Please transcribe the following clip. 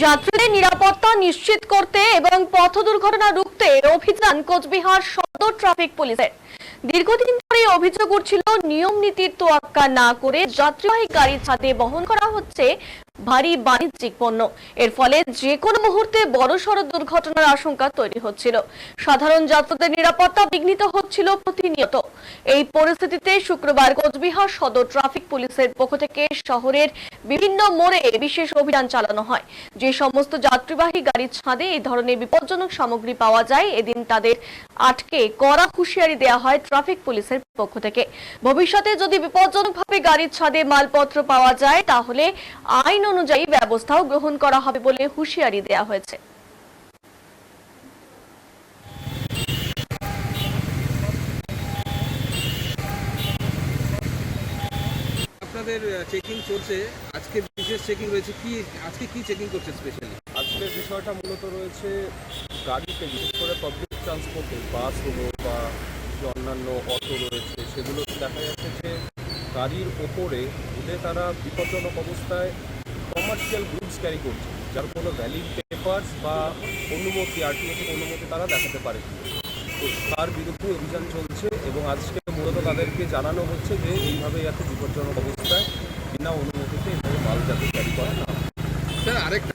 যাত্রীদের নিরাপত্তা নিশ্চিত করতে এবং পথ দুর্ঘটনা রুখতে অভিযান কোচবিহার সদর ট্রাফিক পুলিশের। দীর্ঘদিন ধরে অভিযোগ উঠছিল নিয়ম নীতির তোয়াক্কা না করে যাত্রীবাহী গাড়ির ছাদে বহন করা হচ্ছে ভারী বাণিজ্যিক পণ্য। এর ফলে যে কোনো মুহূর্তে বড়সড় দুর্ঘটনার আশঙ্কা তৈরি হচ্ছিল। সাধারণ যাত্রীদের নিরাপত্তা বিঘ্নিত হচ্ছিল প্রতিনিয়ত। এই পরিস্থিতিতে শুক্রবার কোচবিহার সদর ট্রাফিক পুলিশের পক্ষ থেকে শহরের বিভিন্ন মোড়ে বিশেষ অভিযান চালানো হয়। যে সমস্ত যাত্রীবাহী গাড়ির ছাদে এই ধরনের বিপজ্জনক সামগ্রী পাওয়া যায়, এদিন তাদের আটকে কড়া হুঁশিয়ারি দেওয়া হয় ট্রাফিক পুলিশের পক্ষ থেকে। ভবিষ্যতে যদি বিপজ্জনকভাবে গাড়ির ছাদে মালপত্র পাওয়া যায় তাহলে আইন অনুযায়ী ব্যবস্থাও গ্রহণ করা হবে বলে হুঁশিয়ারি দেওয়া হয়েছে। আপনাদের চেকিং চলছে, আজকে বিশেষ চেকিং রয়েছে, কি আজকে কি চেকিং করছে স্পেশালি? আজকের বিষয়টা মূলত রয়েছে গাড়িতে, বিশেষ করে পাবলিক ট্রান্সপোর্টে বাস হলো বা যে অন্যান্য অটো রয়েছে, সেগুলো দেখা যাচ্ছে যে গাড়ির ওপরে উঠে তারা বিপজ্জনক অবস্থায় কমার্শিয়াল গুডস ক্যারি করছে, যার কোনো ভ্যালিড পেপারস বা অনুমতি, আরটিও থেকে অনুমতি তারা দেখাতে পারে। তো তার বিরুদ্ধে অভিযান চলছে এবং আজকে মূলত তাদেরকে জানানো হচ্ছে যে এইভাবে এত বিপজ্জনক অবস্থায় বিনা অনুমতিতে এইভাবে মাল যাতে ক্যারি করা না। স্যার, আরেকটা